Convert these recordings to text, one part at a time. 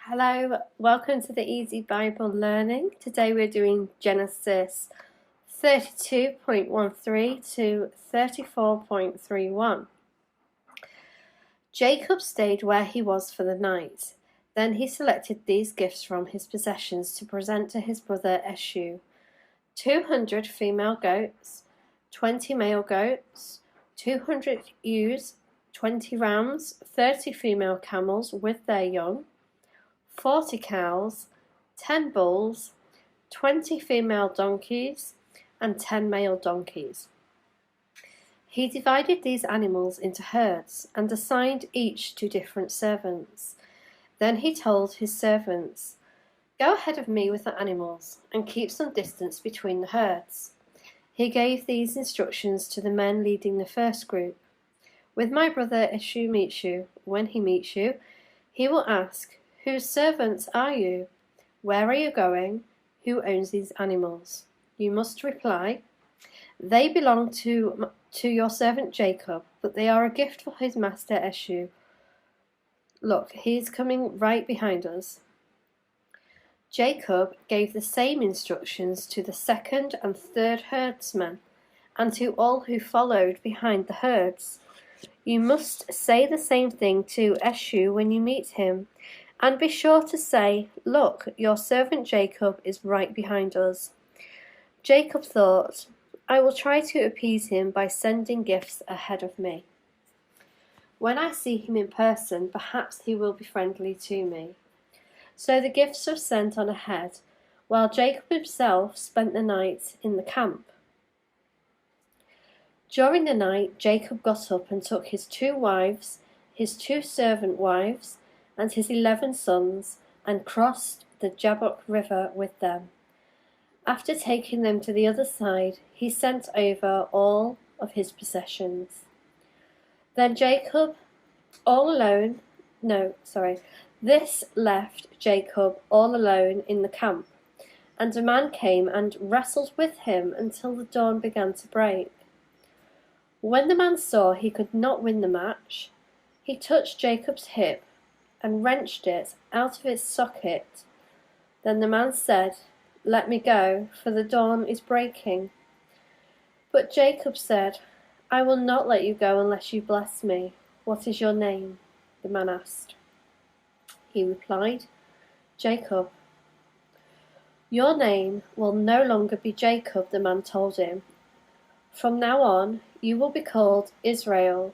Hello, welcome to the Easy Bible Learning. Today we're doing Genesis 32.13 to 34.31. Jacob stayed where he was for the night. Then he selected these gifts from his possessions to present to his brother Esau: 200 female goats, 20 male goats, 200 ewes, 20 rams, 30 female camels with their young, 40 cows, 10 bulls, 20 female donkeys, and 10 male donkeys. He divided these animals into herds and assigned each to different servants. Then he told his servants, "Go ahead of me with the animals and keep some distance between the herds." He gave these instructions to the men leading the first group. "When my brother Esau meets you, he will ask, 'Whose servants are you? Where are you going? Who owns these animals?' You must reply, 'They belong to your servant Jacob, but they are a gift for his master Esau. Look, he is coming right behind us.'" Jacob gave the same instructions to the second and third herdsmen and to all who followed behind the herds. "You must say the same thing to Esau when you meet him. And be sure to say, 'Look, your servant Jacob is right behind us.'" Jacob thought, "I will try to appease him by sending gifts ahead of me. When I see him in person, perhaps he will be friendly to me." So the gifts were sent on ahead, while Jacob himself spent the night in the camp. During the night, Jacob got up and took his 2 wives, his 2 servant wives, and his 11 sons, and crossed the Jabbok River with them. After taking them to the other side, he sent over all of his possessions. Then This left Jacob all alone in the camp, and a man came and wrestled with him until the dawn began to break. When the man saw he could not win the match, he touched Jacob's hip and wrenched it out of its socket. Then the man said, "Let me go, for the dawn is breaking." But Jacob said, "I will not let you go unless you bless me." "What is your name?" the man asked. He replied, "Jacob." "Your name will no longer be Jacob," the man told him. "From now on, you will be called Israel,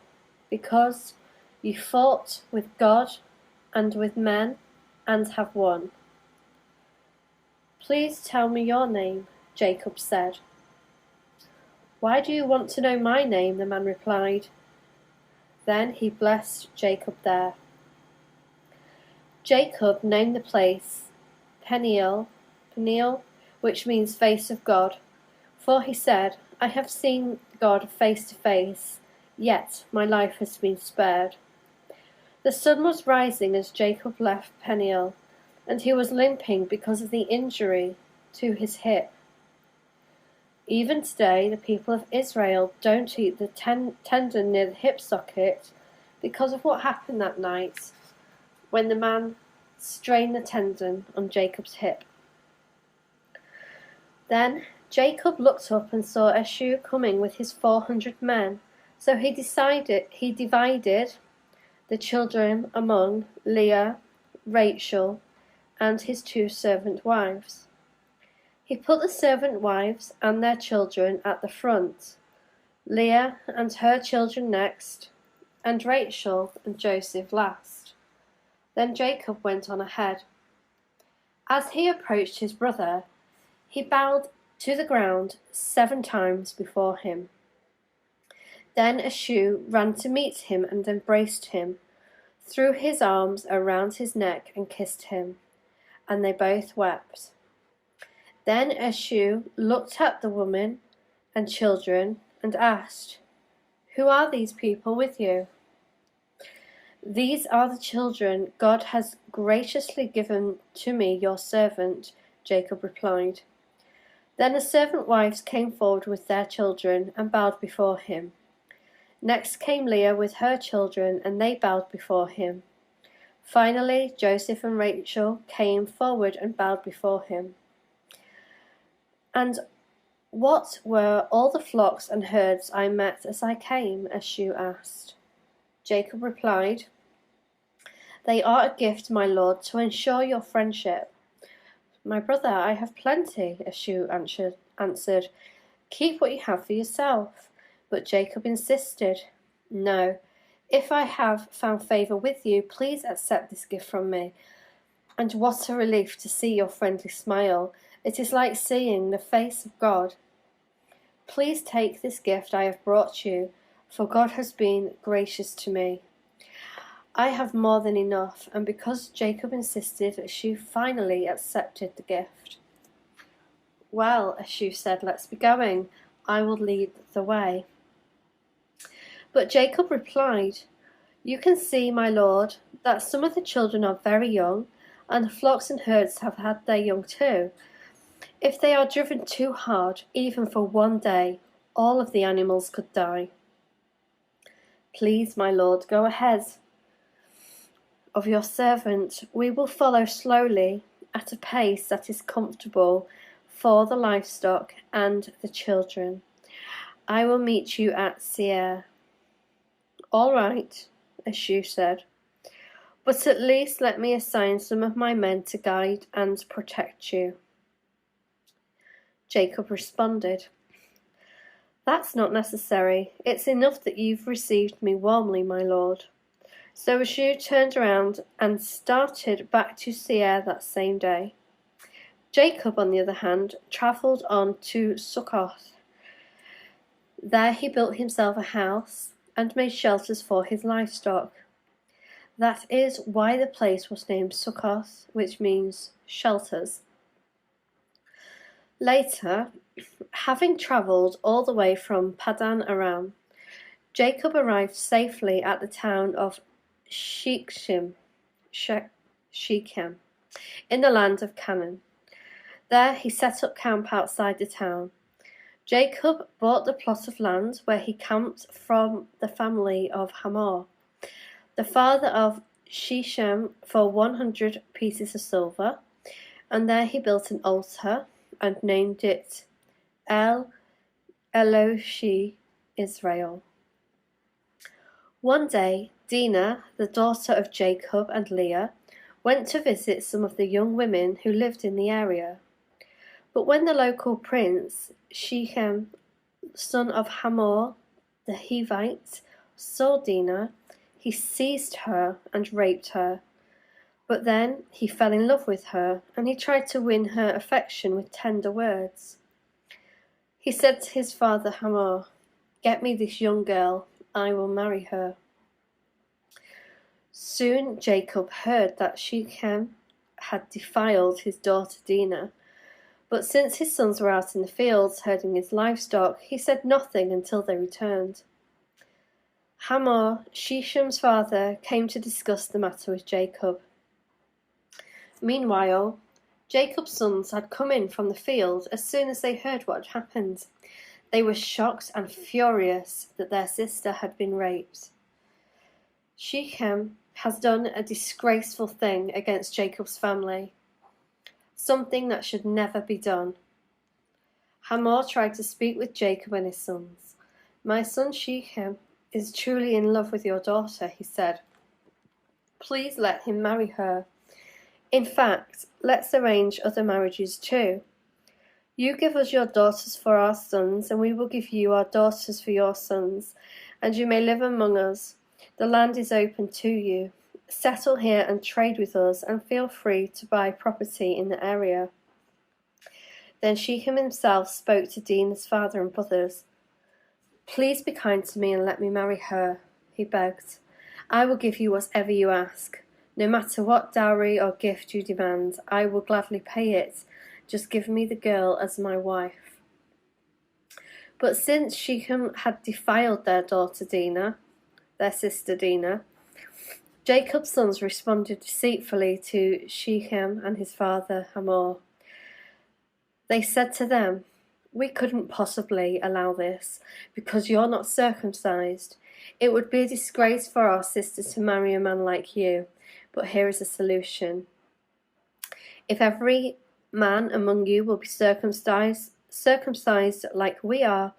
because you fought with God and with men and have won." "Please tell me your name," Jacob said. "Why do you want to know my name?" the man replied. Then he blessed Jacob there. Jacob named the place Peniel, which means face of God, for he said, "I have seen God face to face, yet my life has been spared." The sun was rising as Jacob left Peniel, and he was limping because of the injury to his hip. Even today, the people of Israel don't eat the tendon near the hip socket because of what happened that night when the man strained the tendon on Jacob's hip. Then Jacob looked up and saw Esau coming with his 400 men, so he divided the children among Leah, Rachel, and his 2 servant wives. He put the servant wives and their children at the front, Leah and her children next, and Rachel and Joseph last. Then Jacob went on ahead. As he approached his brother, he bowed to the ground 7 times before him. Then Esau ran to meet him and embraced him, threw his arms around his neck and kissed him, and they both wept. Then Esau looked at the woman and children and asked, "Who are these people with you?" "These are the children God has graciously given to me, your servant," Jacob replied. Then the servant wives came forward with their children and bowed before him. Next came Leah with her children, and they bowed before him. Finally, Joseph and Rachel came forward and bowed before him. "And what were all the flocks and herds I met as I came?" Esau asked. Jacob replied, "They are a gift, my lord, to ensure your friendship." "My brother, I have plenty," Esau answered. "Keep what you have for yourself." But Jacob insisted, "No, if I have found favor with you, please accept this gift from me. And what a relief to see your friendly smile. It is like seeing the face of God. Please take this gift I have brought you, for God has been gracious to me. I have more than enough." And because Jacob insisted, Esau finally accepted the gift. "Well," Esau said, "let's be going. I will lead the way." But Jacob replied, "You can see, my lord, that some of the children are very young, and the flocks and herds have had their young too. If they are driven too hard, even for one day, all of the animals could die. Please, my lord, go ahead of your servant. We will follow slowly at a pace that is comfortable for the livestock and the children. I will meet you at Seir." "All right," Esau said, "but at least let me assign some of my men to guide and protect you." Jacob responded, "That's not necessary. It's enough that you've received me warmly, my lord." So Esau turned around and started back to Seir that same day. Jacob, on the other hand, travelled on to Succoth. There he built himself a house and made shelters for his livestock. That is why the place was named Succoth, which means shelters. Later, having travelled all the way from Padan Aram, Jacob arrived safely at the town of Shechem, in the land of Canaan. There he set up camp outside the town. Jacob bought the plot of land where he camped from the family of Hamor, the father of Shechem, for 100 pieces of silver, and there he built an altar and named it El Eloshi Israel. One day, Dinah, the daughter of Jacob and Leah, went to visit some of the young women who lived in the area. But when the local prince, Shechem, son of Hamor the Hivite, saw Dinah, he seized her and raped her. But then he fell in love with her, and he tried to win her affection with tender words. He said to his father Hamor, "Get me this young girl, I will marry her." Soon Jacob heard that Shechem had defiled his daughter Dinah, but since his sons were out in the fields herding his livestock, he said nothing until they returned. Hamor, Shechem's father, came to discuss the matter with Jacob. Meanwhile, Jacob's sons had come in from the field as soon as they heard what had happened. They were shocked and furious that their sister had been raped. Shechem has done a disgraceful thing against Jacob's family, something that should never be done. Hamor tried to speak with Jacob and his sons. "My son Shechem is truly in love with your daughter," he said. "Please let him marry her. In fact, let's arrange other marriages too. You give us your daughters for our sons, and we will give you our daughters for your sons, and you may live among us. The land is open to you. Settle here and trade with us, and feel free to buy property in the area." Then Shechem himself spoke to Dinah's father and brothers. "Please be kind to me and let me marry her," he begged. "I will give you whatever you ask. No matter what dowry or gift you demand, I will gladly pay it. Just give me the girl as my wife." But since Shechem had defiled their daughter Dinah, their sister Dinah, Jacob's sons responded deceitfully to Shechem and his father Hamor. They said to them, "We couldn't possibly allow this, because you're not circumcised. It would be a disgrace for our sister to marry a man like you. But here is a solution. If every man among you will be circumcised like we are,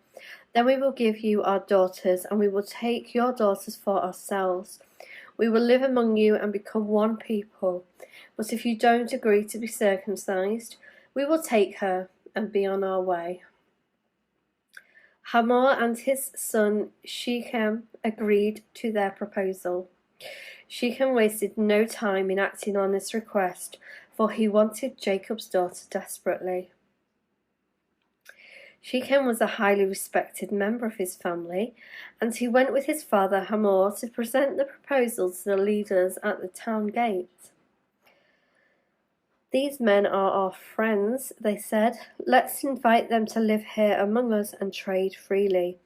then we will give you our daughters, and we will take your daughters for ourselves. We will live among you and become one people. But if you don't agree to be circumcised, we will take her and be on our way. Hamor and his son Shechem agreed to their proposal. Shechem wasted no time in acting on this request, for he wanted Jacob's daughter desperately. Shechem was a highly respected member of his family, and he went with his father Hamor to present the proposal to the leaders at the town gate. "These men are our friends," they said. "Let's invite them to live here among us and trade freely.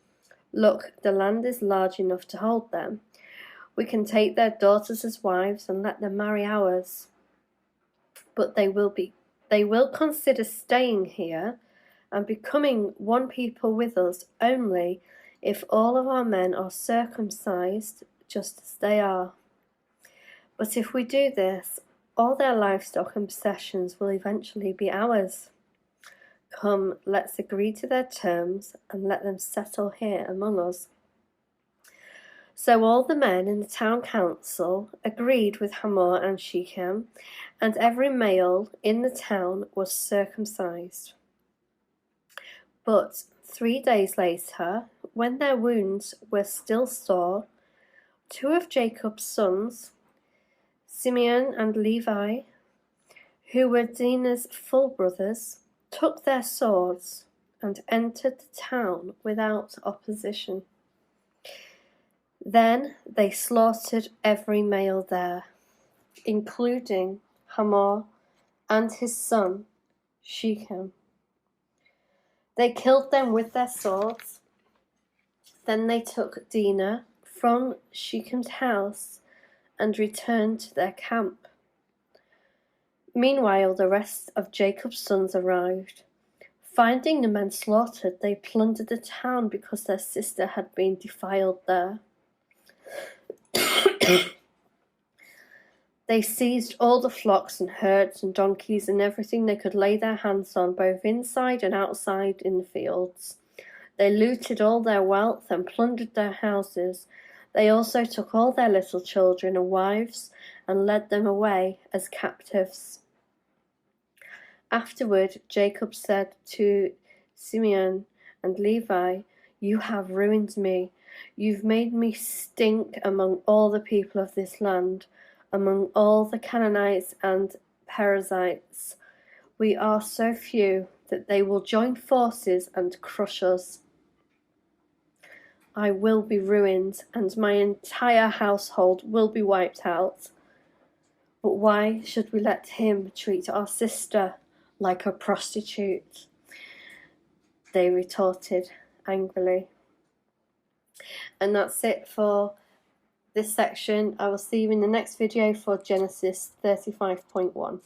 Look, the land is large enough to hold them. We can take their daughters as wives and let them marry ours. But they will consider staying here and becoming one people with us only if all of our men are circumcised just as they are. But if we do this, all their livestock and possessions will eventually be ours. Come, let's agree to their terms and let them settle here among us." So all the men in the town council agreed with Hamor and Shechem, and every male in the town was circumcised. But 3 days later, when their wounds were still sore, 2 of Jacob's sons, Simeon and Levi, who were Dinah's full brothers, took their swords and entered the town without opposition. Then they slaughtered every male there, including Hamor and his son Shechem. They killed them with their swords. Then they took Dinah from Shechem's house and returned to their camp. Meanwhile, the rest of Jacob's sons arrived. Finding the men slaughtered, they plundered the town because their sister had been defiled there. They seized all the flocks and herds and donkeys and everything they could lay their hands on, both inside and outside in the fields. They looted all their wealth and plundered their houses. They also took all their little children and wives and led them away as captives. Afterward, Jacob said to Simeon and Levi, "You have ruined me. You've made me stink among all the people of this land, among all the Canaanites and Perizzites. We are so few that they will join forces and crush us. I will be ruined, and my entire household will be wiped out. But why should we let him treat our sister like a prostitute?" They retorted angrily. And that's it for this section. I will see you in the next video for Genesis 35.1.